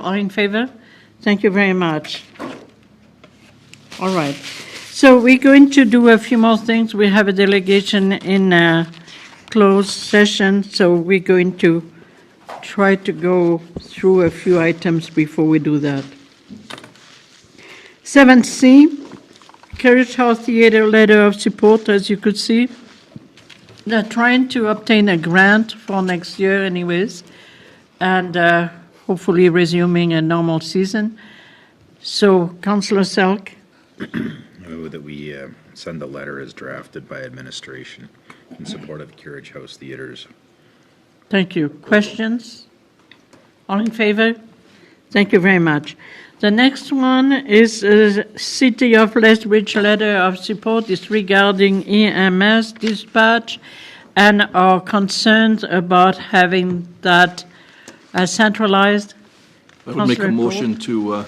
All in favor? Thank you very much. All right. So we're going to do a few more things. We have a delegation in a closed session, so we're going to try to go through a few items before we do that. 7C, Carriage House Theatre letter of support, as you could see. They're trying to obtain a grant for next year anyways, and hopefully resuming a normal season. So, Councillor Selk. I move that we send the letter as drafted by administration in support of Carriage House Theatres. Thank you. Questions? All in favor? Thank you very much. The next one is a City of Lethbridge letter of support. It's regarding EMS dispatch and our concerns about having that centralized. I would make a motion to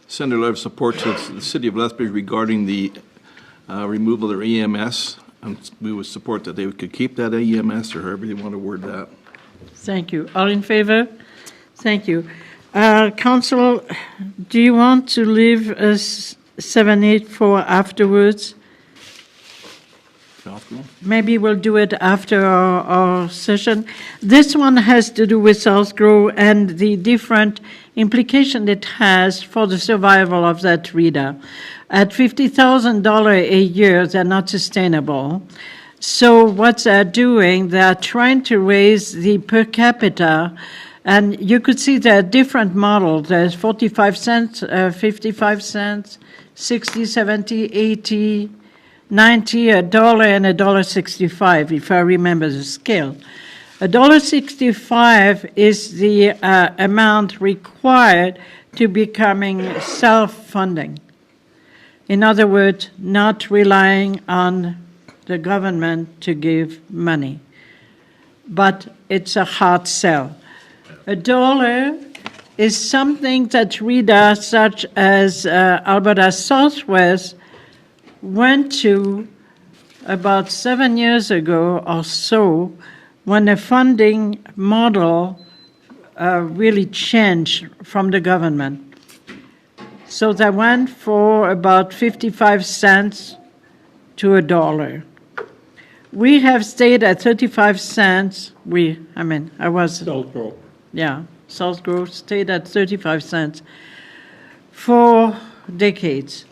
send a letter of support to the City of Lethbridge regarding the removal of their EMS. And we would support that they could keep that EMS or however they want to word that. Thank you. All in favor? Thank you. Councillor, do you want to leave us 784 afterwards? Maybe we'll do it after our session. This one has to do with South Grove and the different implication it has for the survival of that reader. At $50,000 a year, they're not sustainable. So what they're doing, they're trying to raise the per capita, and you could see there are different models. There's 45 cents, 55 cents, 60, 70, 80, 90, $1, and $1.65, if I remember the scale. $1.65 is the amount required to becoming self-funding. In other words, not relying on the government to give money. But it's a hard sell. $1 is something that readers such as Alberta Southwest went to about 7 years ago or so when the funding model really changed from the government. So they went for about 55 cents to $1. We have stayed at 35 cents. South Grove. Yeah, South Grove stayed at 35 cents for decades.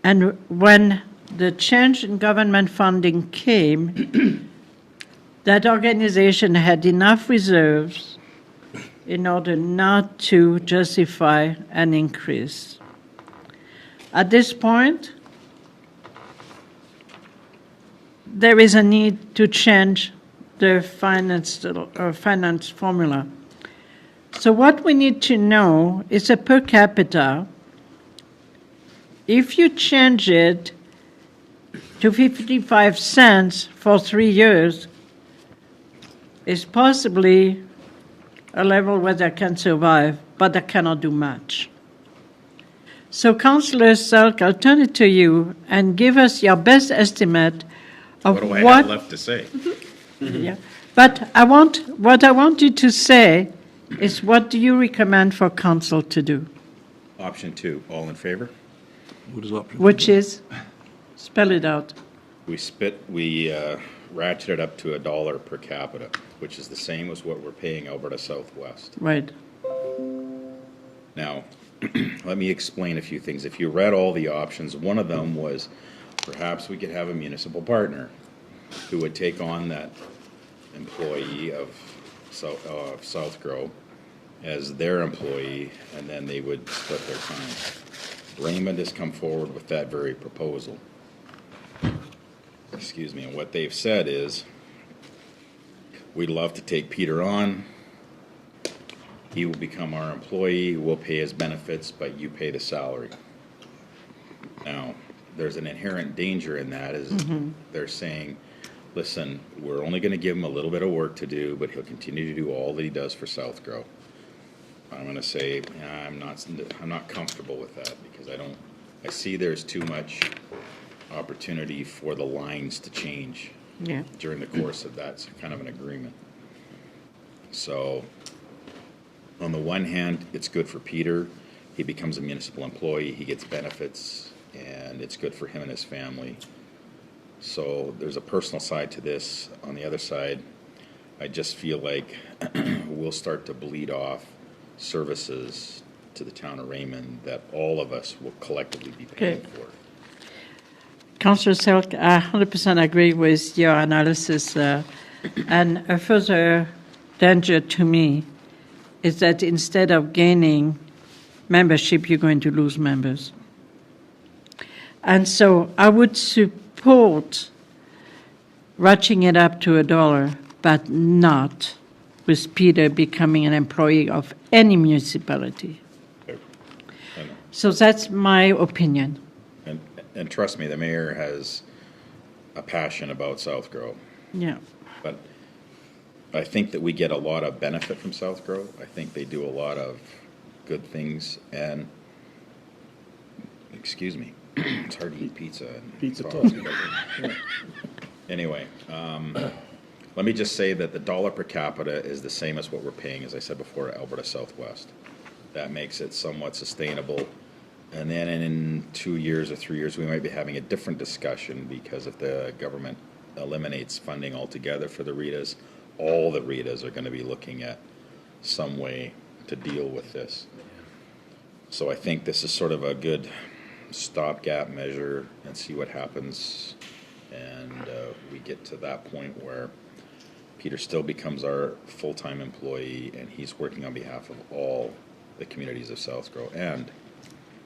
And when the change in government funding came, that organization had enough reserves in order not to justify an increase. At this point, there is a need to change the finance formula. So what we need to know is a per capita. If you change it to 55 cents for 3 years, it's possibly a level where they can survive, but they cannot do much. So, Councillor Selk, I'll turn it to you and give us your best estimate of what do I have left to say? Yeah, but what I want you to say is, what do you recommend for council to do? Option 2, all in favor? What is option? Which is, spell it out. We ratcheted up to $1 per capita, which is the same as what we're paying Alberta Southwest. Right. Now, let me explain a few things. If you read all the options, one of them was perhaps we could have a municipal partner who would take on that employee of South Grove as their employee, and then they would split their time. Raymond has come forward with that very proposal. Excuse me, and what they've said is, we'd love to take Peter on. He will become our employee, we'll pay his benefits, but you pay the salary. Now, there's an inherent danger in that, is they're saying, listen, we're only going to give him a little bit of work to do, but he'll continue to do all that he does for South Grove. I'm going to say, I'm not comfortable with that, because I see there's too much opportunity for the lines to change during the course of that kind of an agreement. So on the one hand, it's good for Peter. He becomes a municipal employee, he gets benefits, and it's good for him and his family. So there's a personal side to this. On the other side, I just feel like we'll start to bleed off services to the town of Raymond that all of us will collectively be paying Okay. for. Councillor Selk, I 100% agree with your analysis. And a further danger to me is that instead of gaining membership, you're going to lose members. And so I would support ratcheting it up to $1, but not with Peter becoming an employee of any municipality. And, So that's my opinion. and trust me, the mayor has a passion about South Grove. Yeah. But I think that we get a lot of benefit from South Grove. I think they do a lot of good things, and, excuse me, it's hard to eat pizza. And Pizza talk. toast. Anyway, let me just say that the dollar per capita is the same as what we're paying, as I said before, Alberta Southwest. That makes it somewhat sustainable. And then in 2 years or 3 years, we might be having a different discussion, because if the government eliminates funding altogether for the RETAs, all the RETAs are going to be looking at some way to deal with this. So I think this is sort of a good stopgap measure and see what happens. And we get to that point where Peter still becomes our full-time employee, and he's working on behalf of all the communities of South Grove. And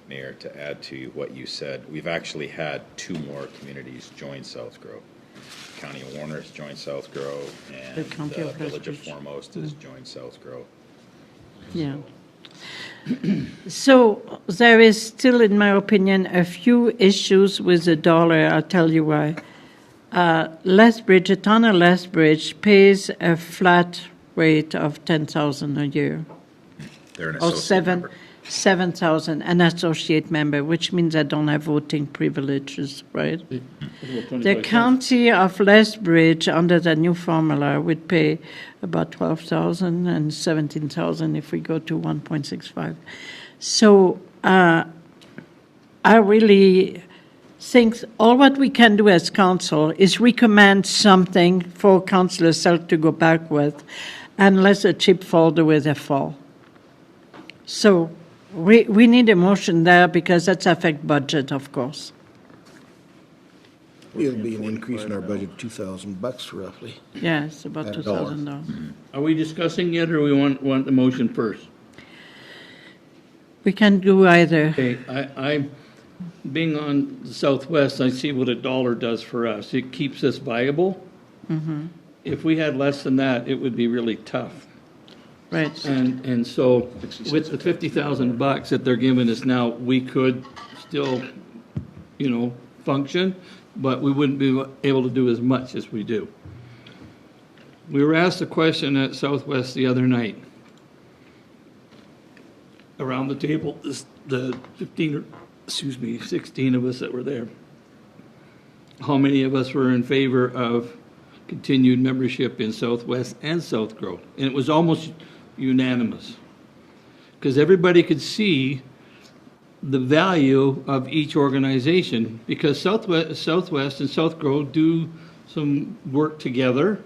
Mayor, to add to what you said, we've actually had 2 more communities join South Grove. County of Warner's joined South Grove, and The County of Village of Lethbridge. Foremost has joined South Grove. Yeah. So there is still, in my opinion, a few issues with the dollar. I'll tell you why. Lethbridge, a town of Lethbridge pays a flat rate of $10,000 a year, They're an or associate member. 7,000, an associate member, which means I don't have voting privileges, right? The county of Lethbridge, under the new formula, would pay about 12,000 and 17,000 if we go to 1.65. So I really think all what we can do as council is recommend something for Councillor Selk to go back with, and let the chip fall the way they fall. So we need a motion there, because that's affect budget, of course. It'll be an increase in our budget, $2,000 roughly. Yeah, it's about At a dollar. $2,000. Are we discussing it, or we want the motion first? We can do either. Okay, I, being on the Southwest, I see what $1 does for us. It keeps us viable. If we had less than that, it would be really tough. Right. And so with the $50,000 that they're giving us now, we could still, function, but we wouldn't be able to do as much as we do. We were asked a question at Southwest the other night. Around the table, the 16 of us that were there. How many of us were in favor of continued membership in Southwest and South Grove? And it was almost unanimous, because everybody could see the value of each organization, because Southwest and South Grove do some work together,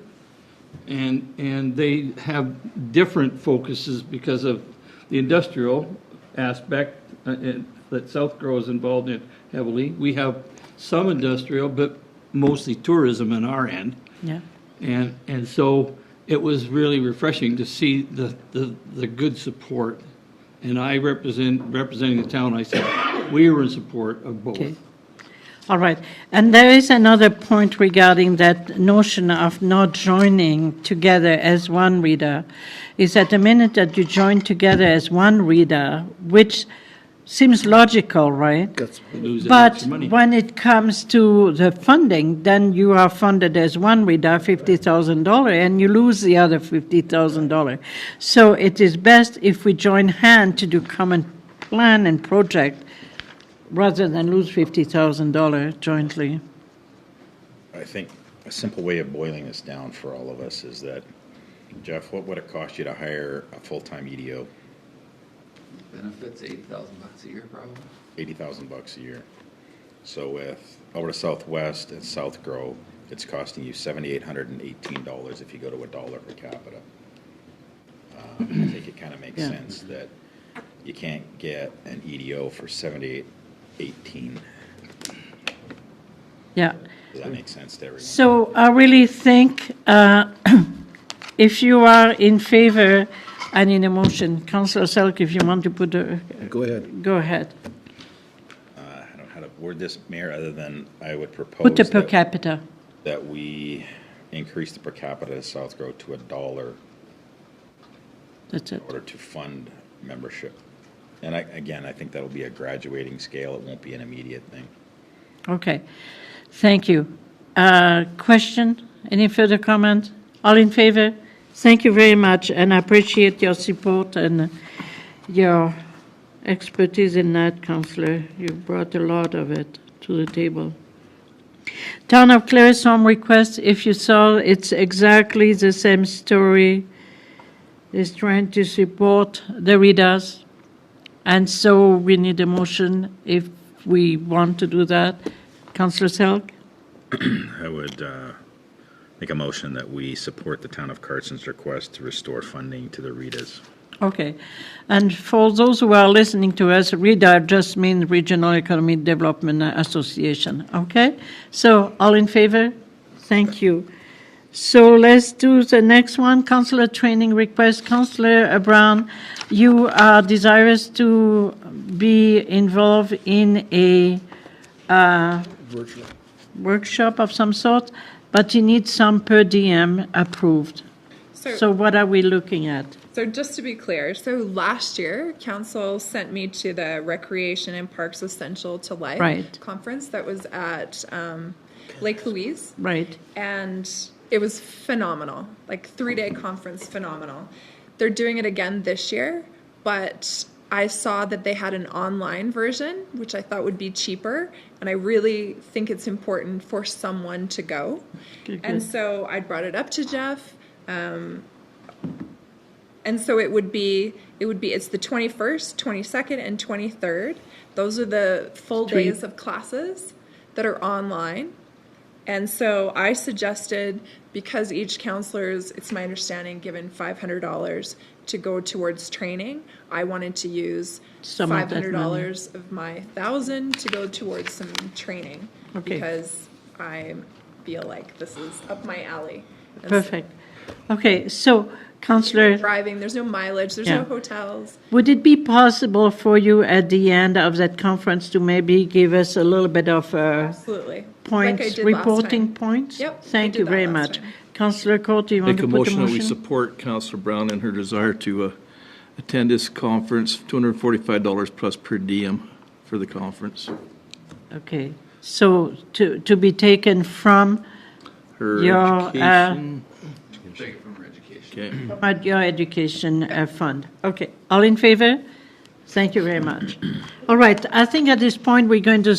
and they have different focuses because of the industrial aspect that South Grove is involved in heavily. We have some industrial, but mostly tourism on our end. Yeah. And so it was really refreshing to see the good support. And I representing the town, I said, we were in support of both. Okay. All right. And there is another point regarding that notion of not joining together as one reader, is that the minute that you join together as one reader, which seems logical, right? That's Lose that But extra money. when it comes to the funding, then you are funded as one reader, $50,000, and you lose the other $50,000. So it is best if we join hand to do common plan and project, rather than lose $50,000 jointly. I think a simple way of boiling this down for all of us is that Jeff, what would it cost you to hire a full-time EDO? Benefits, $80,000 a year, probably. $80,000 a year. So with Alberta Southwest and South Grow, it's costing you $7,818 if you go to $1 per capita. I think it kind of makes Yeah. sense that you can't get an EDO for $7,818. Yeah. Does that make sense to everyone? So I really think if you are in favor, I need a motion. Councillor Selk, if you want to put a, Go ahead. go ahead. I don't know how to word this, Mayor, other than I would propose Put the per that, capita. that we increase the per capita of South Grow to $1 That's it. in order to fund membership. And I think that'll be a graduating scale. It won't be an immediate thing. Okay. Thank you. Question? Any further comment? All in favor? Thank you very much, and I appreciate your support and your expertise in that, Councillor. You brought a lot of it to the table. Town of Claresholm request, if you saw, it's exactly the same story. Is trying to support the readers, and so we need a motion if we want to do that. Councillor Selk? I would make a motion that we support the town of Cardston's request to restore funding to the REDAs. Okay. And for those who are listening to us, REDA just means Regional Economic Development Association. Okay? So, all in favor? Thank you. So let's do the next one, Councillor training request. Councillor Brown, you are desirous to be involved in a Virtual. workshop of some sort, but you need some per diem approved. So what are we looking at? So just to be clear, so last year, council sent me to the Recreation and Parks Essential to Life Right. conference that was at Lake Louise. Right. And it was phenomenal, like 3-day conference, phenomenal. They're doing it again this year, but I saw that they had an online version, which I thought would be cheaper, and I really think it's important for someone to go. Good. And so I brought it up to Jeff, and so it's the 21st, 22nd, and 23rd. Those are the full days of classes that are online. And so I suggested, because each councillor is, it's my understanding, given $500 to go towards training, I wanted to use Some of that $500 of my $1,000 to go towards some training. Okay. Because I feel like this is up my alley. And Perfect. Okay, so Councillor, driving, there's no mileage, there's Yeah. no hotels. would it be possible for you at the end of that conference to maybe give us a little bit of Absolutely. points, Like I did last reporting time. points? Yep, I Thank did you that very last much. time. Councillor Court, do you want Make to a put the motion that we motion? support Councillor Brown in her desire to attend this conference, $245 plus per diem for the conference. Okay, so to be taken from Her Your, education. Take it from her education. Okay. your education fund. Okay, all in favor? Thank you very much. All right, I think at this point we're going to,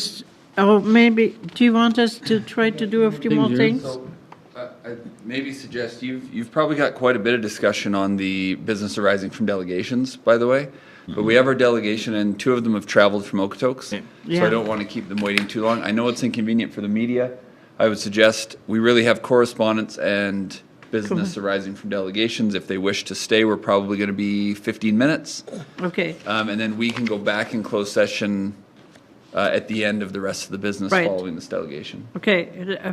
or maybe, do you want us to try to do a few more things? So, I maybe suggest you've probably got quite a bit of discussion on the business arising from delegations, by the way. But we have our delegation, and 2 of them have traveled from Okotoks, so Yeah. I don't want to keep them waiting too long. I know it's inconvenient for the media. I would suggest we really have correspondence and business arising from delegations. If they wish to stay, we're probably going to be 15 minutes. Okay, And then we can go back in closed session at the end of the rest of the business Right. following this delegation. okay,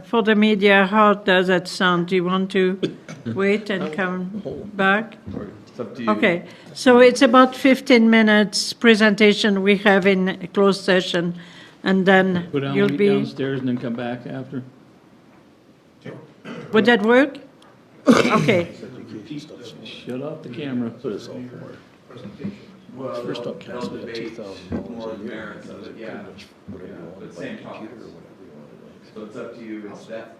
for the media, how does that sound? Do you want to wait and come back? It's up to you. Okay, so it's about 15 minutes presentation we have in closed session, and then Go down, you'll meet be, downstairs and then come back after. would that work? Okay, Shut off the camera. First up, council, we had 2,000. More merits of it, yeah. But same topics. So it's up to you, it's that